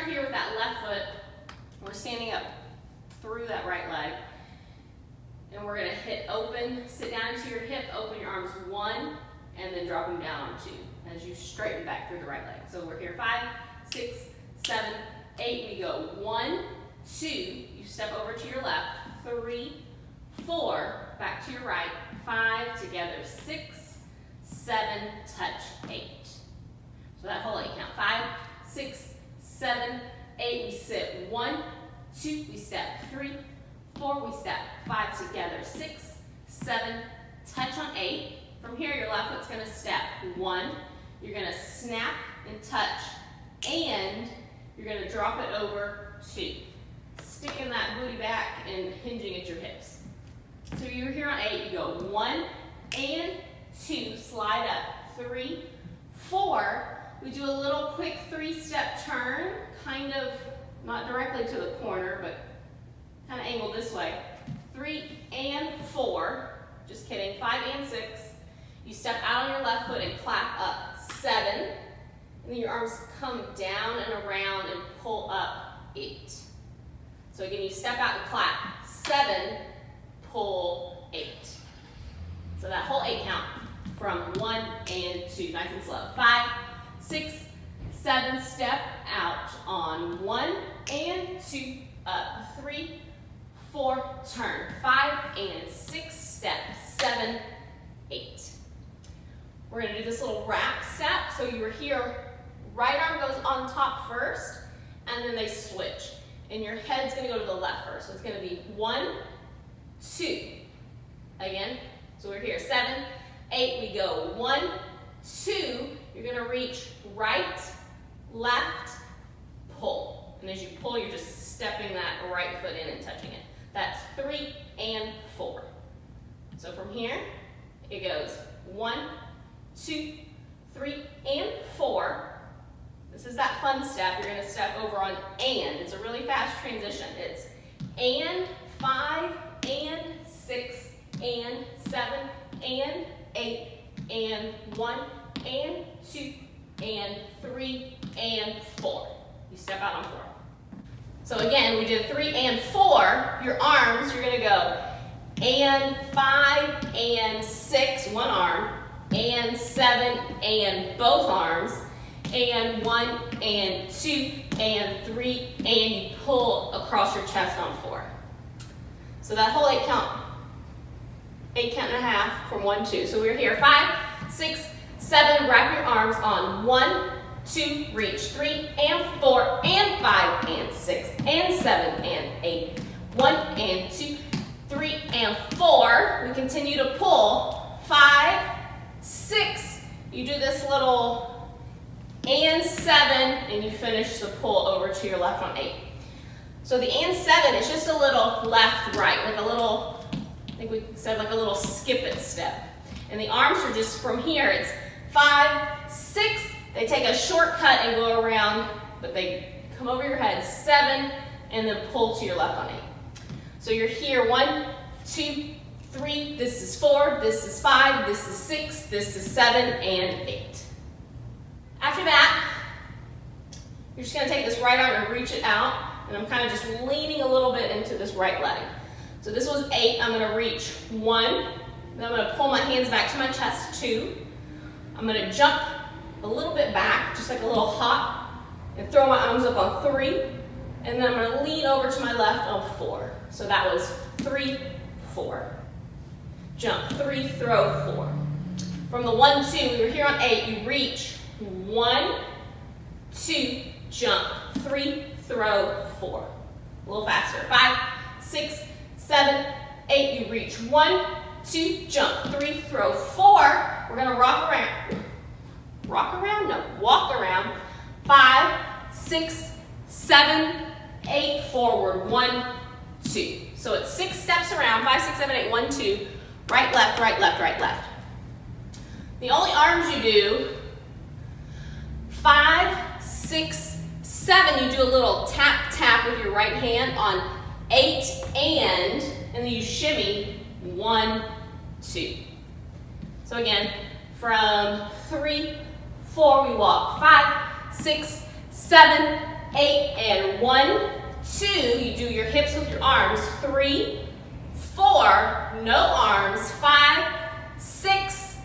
start here with that left foot. We're standing up through that right leg. And we're gonna hit open, sit down into your hip, open your arms 1, and then drop them down on 2 as you straighten back through the right leg. So we're here 5, 6, 7, 8. We go 1, 2. You step over to your left. 3, 4. Back to your right. 5 together. 6, 7. Touch. 8. So that whole 8 count. 5, 6, 7, 8. We sit. 1, 2. We step. 3, 4. We step. 5 together. 6, 7. Touch on 8. From here, your left foot's going to step 1. You're going to snap and touch, and you're going to drop it over 2. Sticking that booty back and hinging at your hips. So you're here on 8. You go 1 and 2. Slide up. 3, 4. We do a little quick 3-step turn, kind of not directly to the corner, but kind of angled this way. 3 and 4. Just kidding. 5 and 6. You step out on your left foot and clap up. 7. And then your arms come down and around and pull up. 8. So again, you step out and clap. 7, pull 8. So that whole 8 count from 1 and 2. Nice and slow. 5, 6, 7. Step out on 1 and 2. Up. 3, 4. Turn. 5 and 6. Step. 7, 8. We're going to do this little wrap step. So you were here, right arm goes on top first, and then they switch. And your head's going to go to the left first. So it's going to be 1, 2. Again, so we're here, 7, 8. We go 1, 2. You're going to reach right, left, pull. And as you pull, you're just stepping that right foot in and touching it. That's 3 and 4. So from here, it goes 1, 2, 3, and 4. This is that fun step. You're going to step over on and. It's a really fast transition. It's and 5, and 6, and 7, and 8, and 1, and 2, and 3, and 4. You step out on 4. So again, we did 3 and 4. Your arms, you're going to go and 5, and 6, one arm, and 7, and both arms, and 1, and 2, and 3, and you pull across your chest on 4. So that whole 8 count and a half from 1, 2. So we're here, 5, 6, 7, wrap your arms on 1, 2, reach 3, and 4, and 5, and 6, and 7, and 8, 1, and 2, 3, and 4. We continue to pull, 5, 6, you do this little and 7, and you finish the pull over to your left on 8. So the and 7 is just a little left, right, like a little, I think we said like a little skip it step. And the arms are just from here, it's 5, 6, they take a shortcut and go around, but they come over your head, 7, and then pull to your left on 8. So you're here, 1, 2, 3, this is 4, this is 5, this is 6, this is 7, and 8. After that, you're just going to take this right arm and reach it out, and I'm kind of just leaning a little bit into this right leg. So this was 8, I'm going to reach 1, then I'm going to pull my hands back to my chest, 2, I'm going to jump a little bit back, just like a little hop, and throw my arms up on 3, and then I'm going to lean over to my left on 4. So that was 3, 4. Jump, 3, throw, 4. From the 1, 2, we were here on 8, you reach 1, 2, jump, 3, throw, 4. A little faster. 5, 6, 7, 8, you reach 1, 2, jump, 3, throw, 4. We're going to rock around. Rock around? No, walk around. 5, 6, 7, 8, forward, 1, 2. So it's 6 steps around, 5, 6, 7, 8, 1, 2, right, left, right, left, right, left. The only arms you do, 5, 6, 7, you do a little tap, tap with your right hand on 8 and then you shimmy 1, 2. So again, from 3, 4, we walk 5, 6, 7, 8, and 1, 2. You do your hips with your arms. 3, 4, no arms. 5, 6.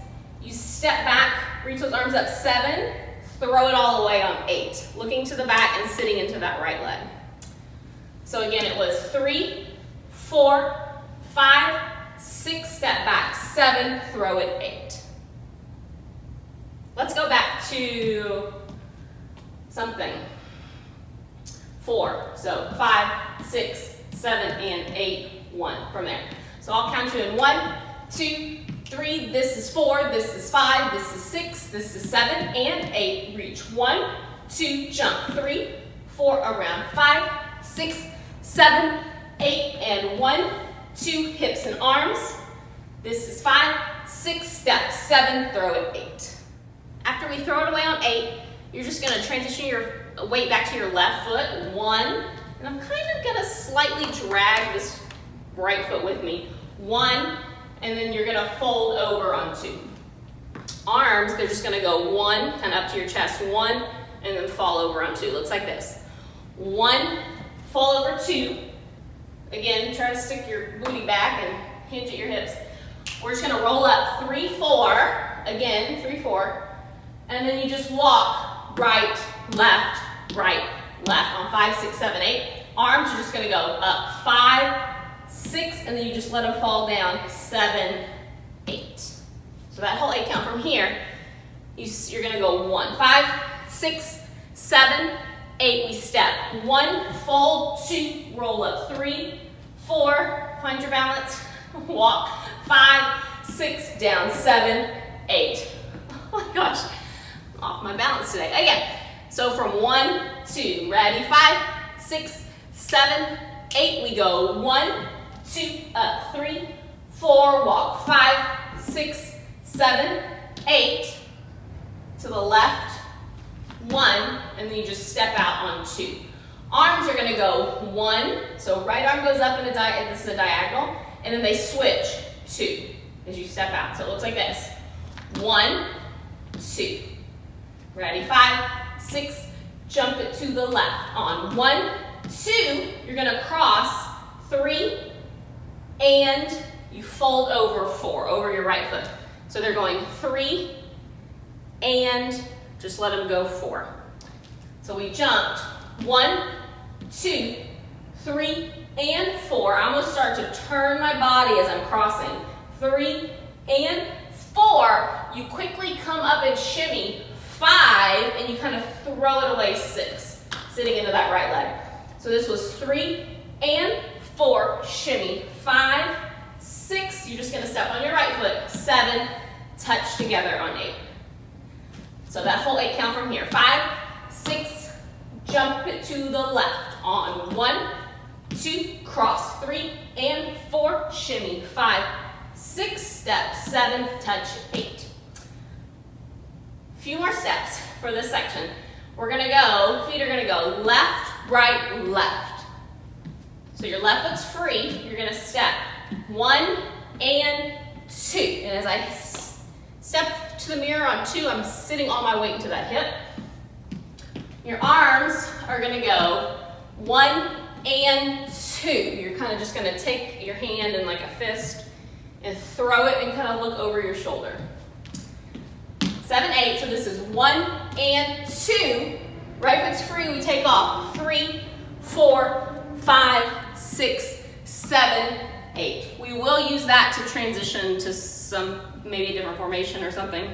You step back, reach those arms up. 7, throw it all the way on 8. Looking to the back and sitting into that right leg. So again, it was 3, 4, 5, 6, step back. 7, throw it 8. Let's go back to something. 4. So 5, 6, 7, and 8, 1 from there. So I'll count you in 1, 2, 3. This is 4. This is 5. This is 6. This is 7 and 8. Reach. 1, 2, jump. 3, 4, around. 5, 6, 7, 8, and 1, 2. Hips and arms. This is 5, 6, step. 7, throw it 8. After we throw it away on 8, you're just going to transition your weight back to your left foot. 1, and I'm kind of going to slightly drag this right foot with me. 1, and then you're going to fold over on 2. Arms, they're just going to go 1, kind of up to your chest. 1, and then fall over on 2. Looks like this. 1, fall over 2. Again, try to stick your booty back and hinge at your hips. We're just going to roll up. 3, 4. Again, 3, 4. And then you just walk right, left, on 5, 6, 7, 8. Arms are just going to go up 5, 6, and then you just let them fall down 7, 8. So that whole 8 count from here, you're going to go 1, 5, 6, 7, 8. We step 1, fold, 2, roll up 3, 4, find your balance, walk 5, 6, down 7, 8. Oh my gosh. Off my balance today. Again, so from 1, 2, ready, 5, 6, 7, 8, we go 1, 2, up, 3, 4, walk, 5, 6, 7, 8, to the left, 1, and then you just step out on 2. Arms are gonna go 1, so right arm goes up in this is a diagonal, and then they switch 2 as you step out. So it looks like this, 1, 2. Ready, 5, 6, jump it to the left. On 1, 2, you're gonna cross 3, and you fold over 4, over your right foot. So they're going 3, and just let them go 4. So we jumped 1, 2, 3, and 4. I'm gonna start to turn my body as I'm crossing. 3 and 4. You quickly come up and shimmy. 5, and you kind of throw it away 6, sitting into that right leg. So this was 3 and 4, shimmy. 5, 6, you're just going to step on your right foot. 7, touch together on 8. So that whole 8 count from here. 5, 6, jump it to the left. On 1, 2, cross. 3 and 4, shimmy. 5, 6, step. 7, touch. 8. Few more steps for this section. We're gonna go, feet are gonna go left, right, left. So your left foot's free. You're gonna step 1 and 2. And as I step to the mirror on 2, I'm sitting all my weight into that hip. Your arms are gonna go 1 and 2. You're kind of just gonna take your hand in like a fist and throw it and kind of look over your shoulder. 7, 8, so this is 1 and 2. Right foot's free, we take off. 3, 4, 5, 6, 7, 8. We will use that to transition to some, maybe a different formation or something.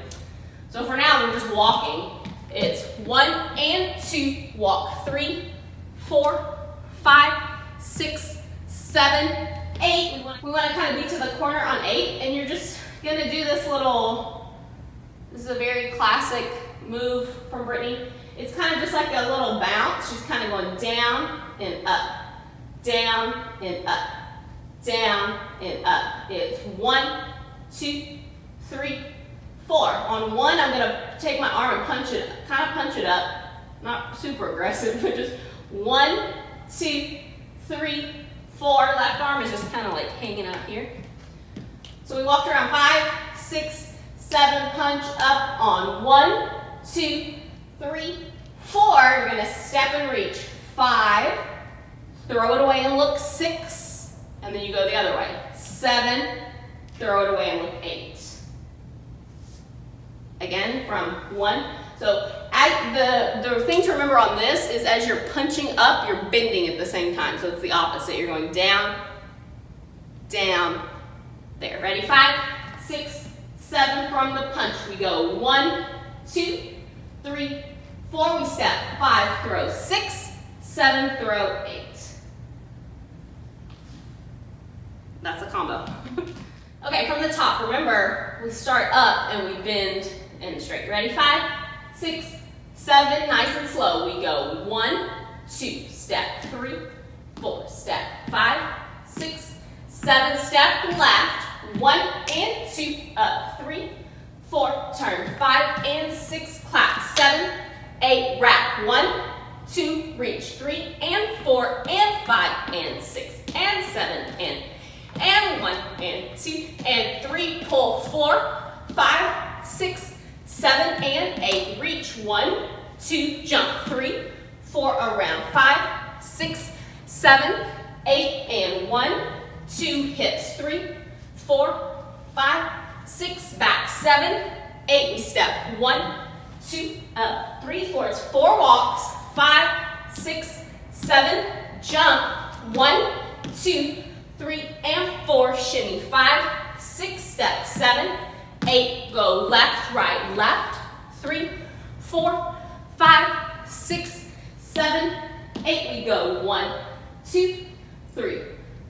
So for now, we're just walking. It's 1 and 2, walk. 3, 4, 5, 6, 7, 8. We want to kind of be to the corner on 8, and you're just going to do this little, this is a very classic move from Britney. It's kind of just like a little bounce. She's kind of going down and up, down and up, down and up. It's 1, 2, 3, 4. On 1, I'm going to take my arm and punch it, kind of punch it up. Not super aggressive, but just 1, 2, 3, 4. Left arm is just kind of like hanging out here. So we walked around 5, 6, 7, punch up on 1, 2, 3, 4, you're gonna step and reach. 5, throw it away and look. 6, and then you go the other way. 7, throw it away and look. 8. Again, from 1. So the thing to remember on this is as you're punching up, you're bending at the same time. So it's the opposite. You're going down, down, there. Ready? 5, 6, 7 from the punch. We go 1, 2, 3, 4. We step. 5, throw. 6, 7, throw. 8. That's a combo. Okay, from the top, remember, we start up and we bend and straight. Ready? 5, 6, 7, nice and slow. We go 1, 2, step, 3, 4, step, 5, 6, 7, step left, 1 and 2, up, 3, 4, turn, 5 and 6, clap, 7, 8, wrap, 1, 2, reach, 3 and 4 and 5 and 6 and 7 and 1 and 2 and 3, pull, 4, 5, 6, 7 and 8, reach, 1, 2, jump, 3, 4, around, 5, 6, 7, 8, and 1, 2, hips, 3, 4, 5, 6, back, 7, 8, we step, 1, 2, up, 3, 4, it's 4 walks, 5, 6, 7, jump, 1, 2, 3, and 4, shimmy, 5, 6, step, 7, 8, go left, right, left, 3, 4, 5, 6, 7, 8, we go 1, 2, 3,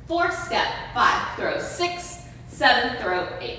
4, step, 5, throw, 6, 7, throw, 8.